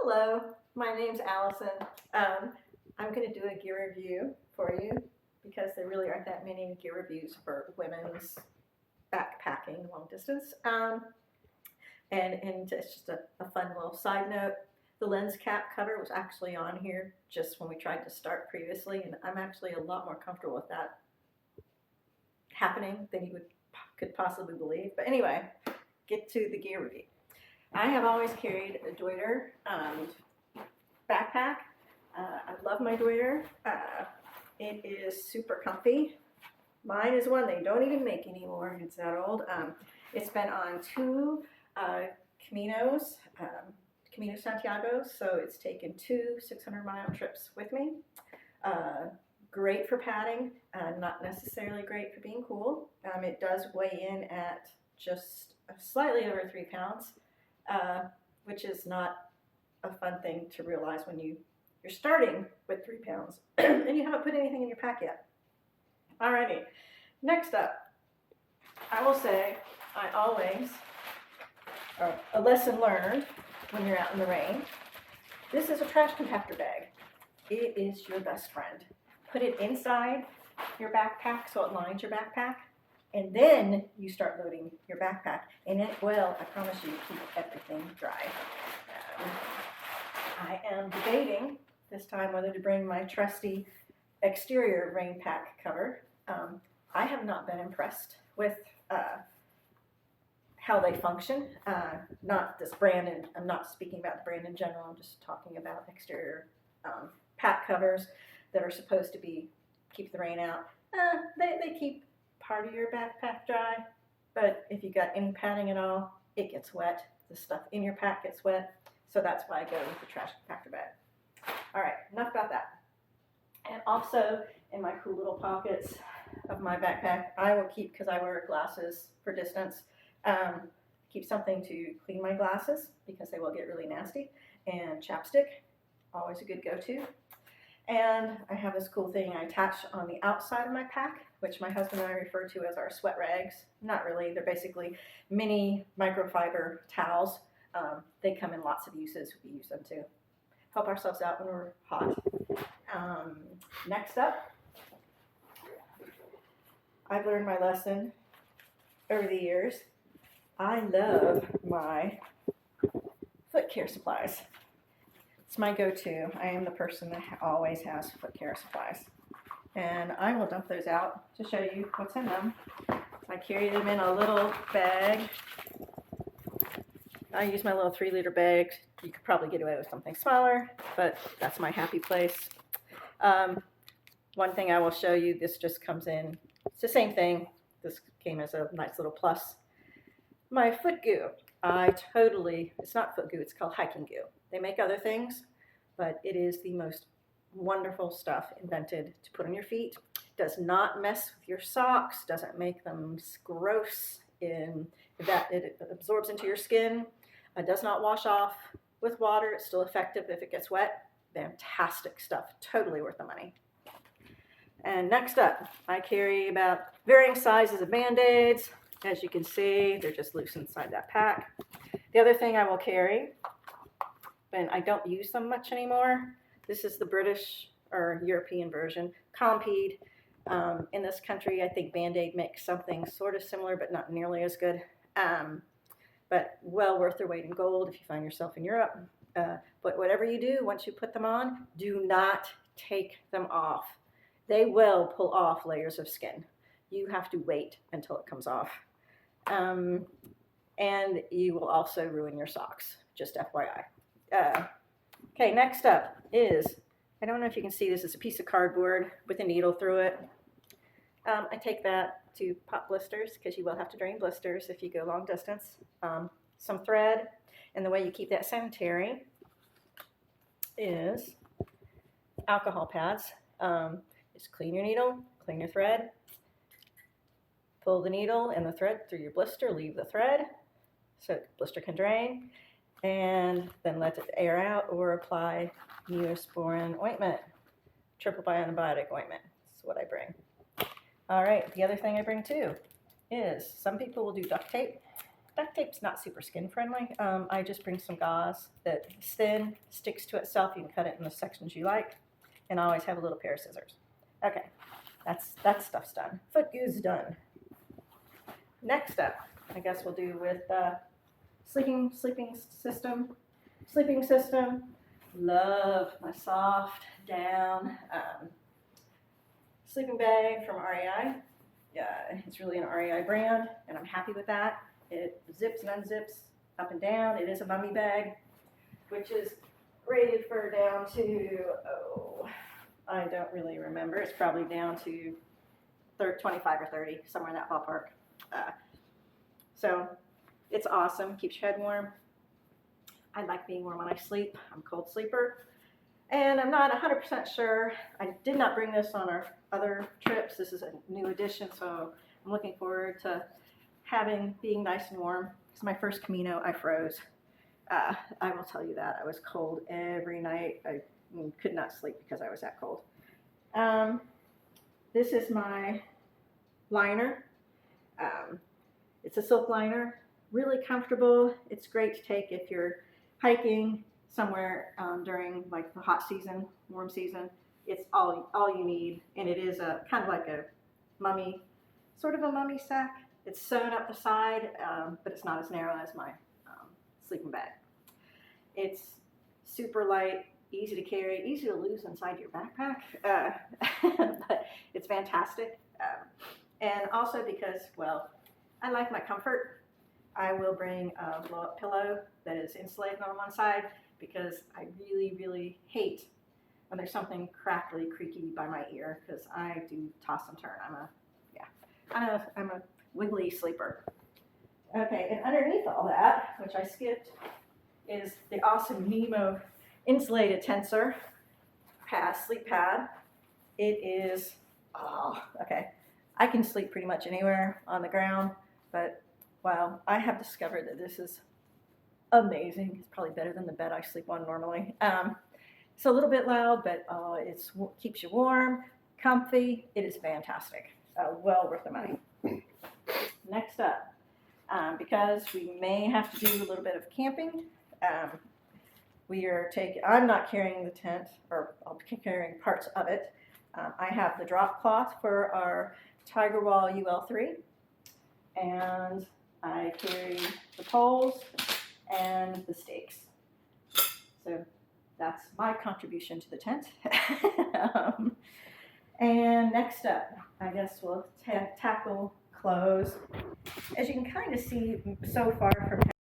Hello, my name's Allison. I'm going to do a gear review for you because there really aren't that many gear reviews for women's backpacking long distance. And it's just a fun little side note. The lens cap cover was actually on here just when we tried to start previously, and I'm actually a lot more comfortable with that happening than you could possibly believe. But anyway, get to the gear review. I have always carried a Deuter backpack. I love my Deuter. It is super comfy. Mine is one they don't even make anymore. It's that old. It's been on two Caminos, Camino Santiago, so it's taken two 600-mile trips with me. Great for padding, not necessarily great for being cool. It does weigh in at just slightly over 3 pounds. Which is not a fun thing to realize when you're starting with 3 pounds and you haven't put anything in your pack yet. Alrighty, next up, I will say I always, a lesson learned when you're out in the rain, this is a trash compactor bag. It is your best friend. Put it inside your backpack so it lines your backpack. And then you start loading your backpack, and it will, I promise you, keep everything dry. I am debating this time whether to bring my trusty exterior rain pack cover. I have not been impressed with how they function. Not this brand, and I'm not speaking about the brand in general, I'm just talking about exterior pack covers that are supposed to keep the rain out. They keep part of your backpack dry, but if you got any padding at all, it gets wet. The stuff in your pack gets wet, so that's why I go with the trash compactor bag. All right, enough about that. And also, in my cool little pockets of my backpack, I will keep, because I wear glasses for distance, keep something to clean my glasses, because they will get really nasty, and chapstick, always a good go-to. And I have this cool thing I attach on the outside of my pack, which my husband and I refer to as our sweat rags. Not really, they're basically mini microfiber towels. They come in lots of uses. We use them to help ourselves out when we're hot. Next up, I've learned my lesson over the years. I love my foot care supplies. It's my go-to. I am the person that always has foot care supplies. And I will dump those out to show you what's in them. I carry them in a little bag. I use my little 3-liter bag. You could probably get away with something smaller, but that's my happy place. One thing I will show you, this just comes in, it's the same thing. This came as a nice little plus. My foot goo. It's not foot goo, it's called hiking goo. They make other things, but it is the most wonderful stuff invented to put on your feet. Does not mess with your socks, doesn't make them gross in that it absorbs into your skin. Does not wash off with water. It's still effective if it gets wet. Fantastic stuff, totally worth the money. And next up, I carry about varying sizes of Band-Aids. As you can see, they're just loose inside that pack. The other thing I will carry, and I don't use them much anymore, this is the British or European version, Compeed. In this country, I think Band-Aid makes something sort of similar, but not nearly as good. But well worth their weight in gold if you find yourself in Europe. But whatever you do, once you put them on, do not take them off. They will pull off layers of skin. You have to wait until it comes off. And you will also ruin your socks, just FYI. Okay, next up is, I don't know if you can see this, is a piece of cardboard with a needle through it. I take that to pop blisters, because you will have to drain blisters if you go long distance. Some thread, and the way you keep that sanitary is alcohol pads. Just clean your needle, clean your thread, pull the needle and the thread through your blister, leave the thread so the blister can drain, and then let it air out, or apply Neosporin ointment, triple antibiotic ointment. That's what I bring. All right, the other thing I bring too is some people will do duct tape. duct tape's not super skin friendly. I just bring some gauze that is thin, sticks to itself. You can cut it in the sections you like. And I always have a little pair of scissors. Okay, that stuff's done. Foot goo's done. Next up, I guess we'll do with sleeping system. Sleeping system. Love my soft down sleeping bag from REI. Yeah, it's really an REI brand, and I'm happy with that. It zips and unzips up and down. It is a mummy bag, which is rated for down to, I don't really remember. It's probably down to 25 or 30, somewhere in that ballpark. So it's awesome. Keeps your head warm. I like being warm when I sleep. I'm a cold sleeper. And I'm not 100% sure. I did not bring this on our other trips. This is a new addition, so I'm looking forward to being nice and warm. It's my first Camino. I froze. I will tell you that. I was cold every night. I could not sleep because I was that cold. This is my liner. It's a silk liner. Really comfortable. It's great to take if you're hiking somewhere during like the hot season, warm season. It's all you need, and it is a kind of like a mummy, sort of a mummy sack. It's sewn up the side, but it's not as narrow as my sleeping bag. It's super light, easy to carry, easy to lose inside your backpack, but it's fantastic. And also because, well, I like my comfort, I will bring a blow-up pillow that is insulated on one side, because I really, really hate when there's something crackly, creaky by my ear, because I do toss and turn. I'm a wiggly sleeper. Okay, and underneath all that, which I skipped, is the awesome Nemo insulated tensor pad, sleep pad. It is, okay. I can sleep pretty much anywhere on the ground, but wow, I have discovered that this is amazing. It's probably better than the bed I sleep on normally. It's a little bit loud, but it keeps you warm, comfy. It is fantastic. Well worth the money. Next up, because we may have to do a little bit of camping, I'm not carrying the tent, or I'll be carrying parts of it. I have the drop cloth for our Tiger Wall UL3, and I carry the poles and the stakes. So that's my contribution to the tent. And next up, I guess we'll tackle clothes. As you can kind of see so far from